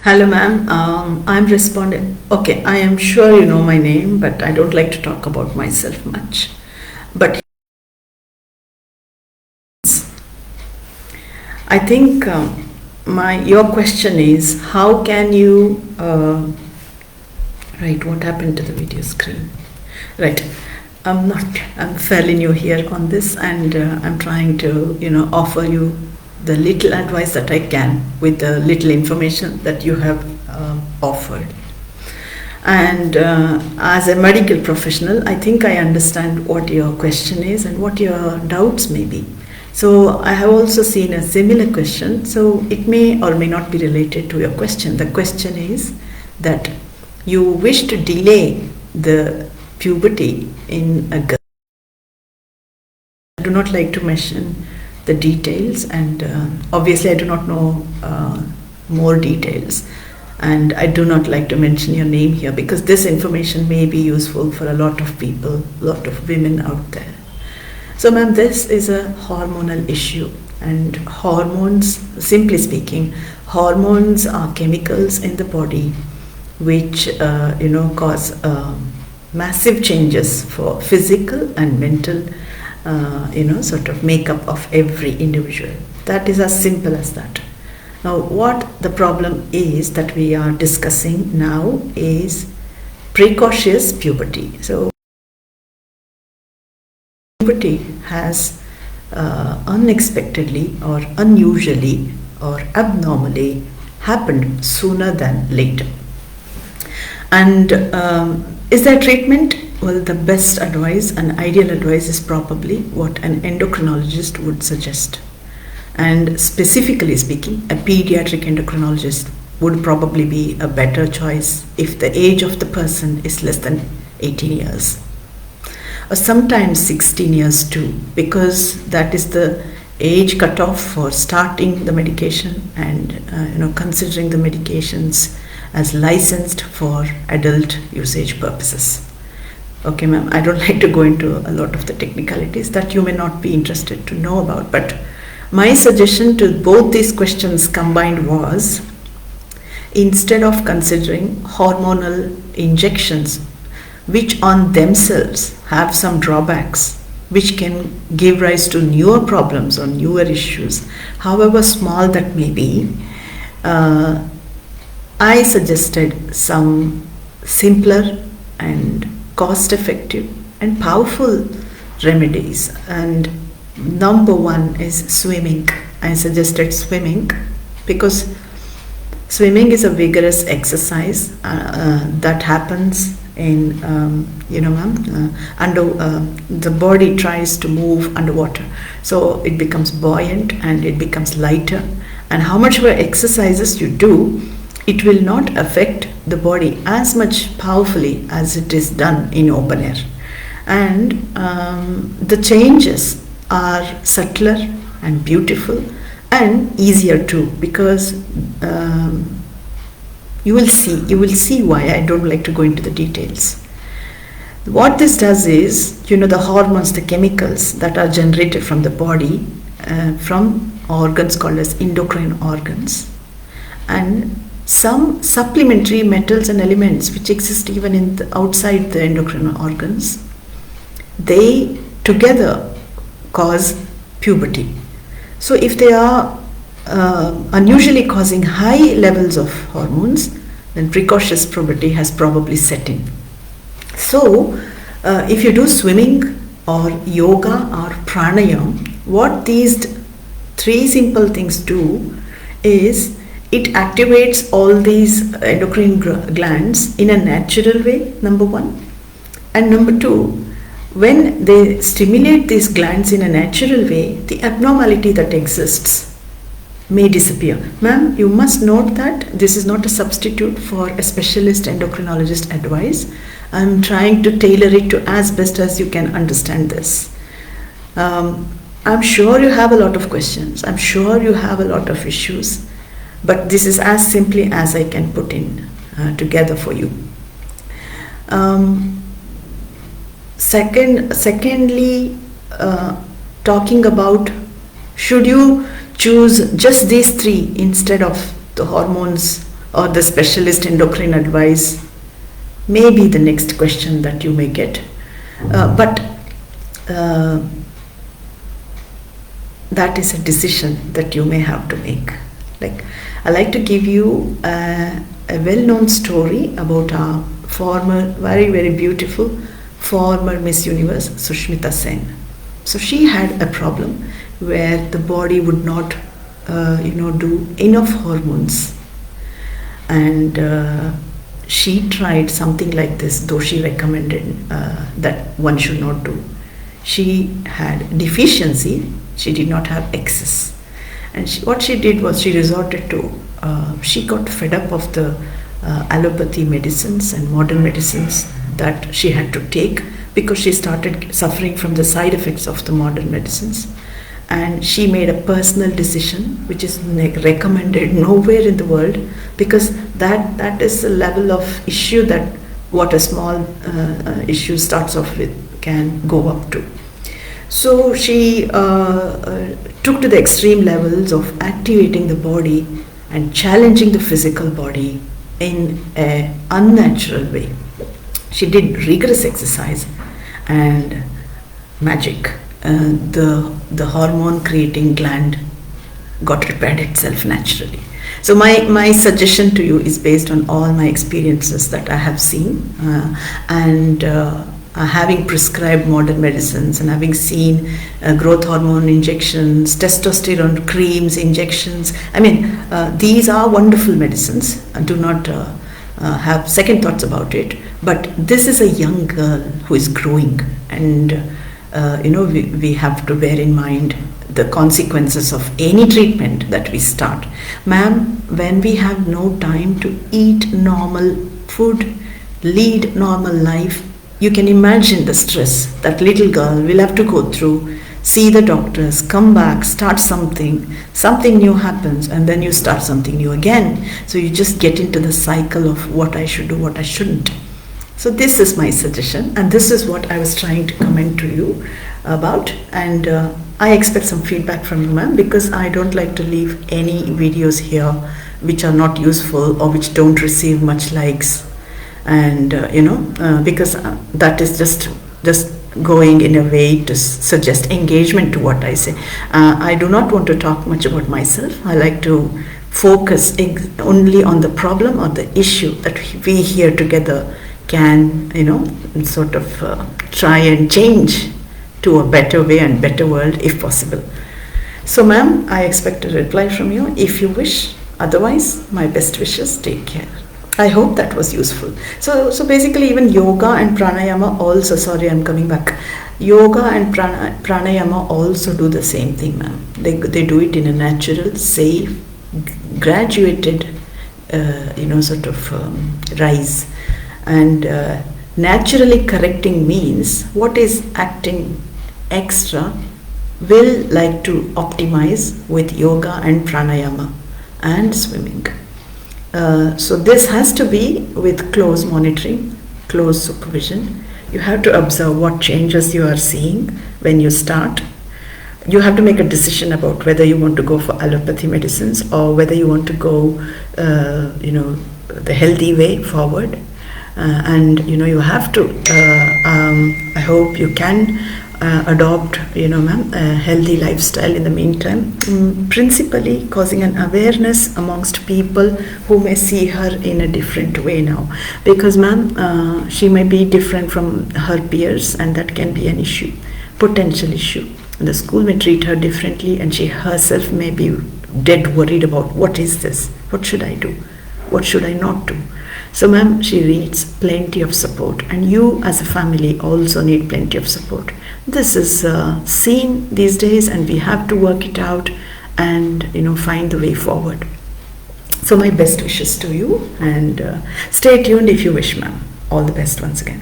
Hello, ma'am. I'm responding. Okay, I am sure you know my name, but I don't like to talk about myself much. But I think your question is how can you right? What happened to the video screen? Right. I'm fairly new here on this, and I'm trying to offer you the little advice that I can with the little information that you have offered. And as a medical professional, I think I understand what your question is and what your doubts may be. So I have also seen a similar question, so it may or may not be related to your question. The question is that you wish to delay the puberty in a girl. I do not like to mention the details, and obviously I do not know more details, and I do not like to mention your name here because this information may be useful for a lot of people, a lot of women out there. So ma'am, this is a hormonal issue, and hormones, simply speaking, hormones are chemicals in the body which cause massive changes for physical and mental sort of makeup of every individual. That is as simple as that. Now what the problem is that we are discussing now is precocious puberty. So puberty has unexpectedly or unusually or abnormally happened sooner than later. And is there treatment? Well, the best advice and ideal advice is probably what an endocrinologist would suggest. And specifically speaking, a pediatric endocrinologist would probably be a better choice if the age of the person is less than 18 years. Or sometimes 16 years too, because that is the age cutoff for starting the medication and considering the medications as licensed for adult usage purposes. Okay, ma'am, I don't like to go into a lot of the technicalities that you may not be interested to know about, but my suggestion to both these questions combined was, instead of considering hormonal injections, which on themselves have some drawbacks, which can give rise to newer problems or newer issues, however small that may be, I suggested some simpler and cost-effective and powerful remedies. And number one is swimming. I suggested swimming because swimming is a vigorous exercise that happens in the body tries to move underwater, so it becomes buoyant and it becomes lighter, and how much more exercises you do, it will not affect the body as much powerfully as it is done in open air. And the changes are subtler and beautiful and easier too, because you will see why I don't like to go into the details. What this does is, the hormones, the chemicals that are generated from the body, from organs called as endocrine organs, and some supplementary metals and elements which exist even outside the endocrine organs, they together cause puberty. So if they are unusually causing high levels of hormones, then precocious puberty has probably set in. So if you do swimming or yoga or pranayama, what these three simple things do is it activates all these endocrine glands in a natural way, number one. And number two, when they stimulate these glands in a natural way, the abnormality that exists may disappear. Ma'am, you must note that this is not a substitute for a specialist endocrinologist advice. I'm trying to tailor it to as best as you can understand this. I'm sure you have a lot of questions. I'm sure you have a lot of issues. But this is as simply as I can put in together for you. Secondly, talking about, should you choose just these three instead of the hormones or the specialist endocrine advice may be the next question that you may get. But that is a decision that you may have to make. Like, I like to give you a well-known story about our former, very, very beautiful former Miss Universe, Sushmita Sen. So she had a problem where the body would not, do enough hormones, and she tried something like this, though she recommended that one should not do. She had deficiency, she did not have excess. And what she did was she resorted to, she got fed up of the allopathy medicines and modern medicines that she had to take, because she started suffering from the side effects of the modern medicines. And she made a personal decision, which is recommended nowhere in the world, because that is a level of issue that what a small issue starts off with can go up to. So she took to the extreme levels of activating the body and challenging the physical body in an unnatural way. She did rigorous exercise, and magic. The hormone creating gland got repaired itself naturally. So my suggestion to you is based on all my experiences that I have seen, and having prescribed modern medicines and having seen growth hormone injections, testosterone creams, injections. I mean, these are wonderful medicines. Do not have second thoughts about it. But this is a young girl who is growing, and we have to bear in mind the consequences of any treatment that we start. Ma'am, when we have no time to eat normal food, lead normal life, you can imagine the stress that little girl will have to go through. See the doctors, come back, start something new happens, and then you start something new again. So you just get into the cycle of what I should do, what I shouldn't. So this is my suggestion, and this is what I was trying to comment to you about. And I expect some feedback from you, ma'am, because I don't like to leave any videos here which are not useful or which don't receive much likes. And because that is just going in a way to suggest engagement to what I say. I do not want to talk much about myself. I like to focus only on the problem or the issue that we here together can sort of try and change to a better way and better world if possible. So ma'am, I expect a reply from you if you wish. Otherwise, my best wishes. Take care. I hope that was useful. So basically, even yoga and pranayama also, sorry, I'm coming back. Yoga and pranayama also do the same thing, ma'am. They do it in a natural, safe, graduated, sort of rise. And naturally correcting means what is acting extra will like to optimize with yoga and pranayama and swimming. So this has to be with close monitoring, close supervision. You have to observe what changes you are seeing when you start. You have to make a decision about whether you want to go for allopathy medicines or whether you want to go, the healthy way forward. And you have to, I hope you can adopt, ma'am, a healthy lifestyle in the meantime, principally causing an awareness amongst people who may see her in a different way now. Because ma'am, she may be different from her peers, and that can be an issue, potential issue. The school may treat her differently, and she herself may be dead worried about what is this, what should I do, what should I not do. So ma'am, she needs plenty of support, and you as a family also need plenty of support. This is seen these days, and we have to work it out and find the way forward. So my best wishes to you, and stay tuned if you wish, ma'am. All the best once again.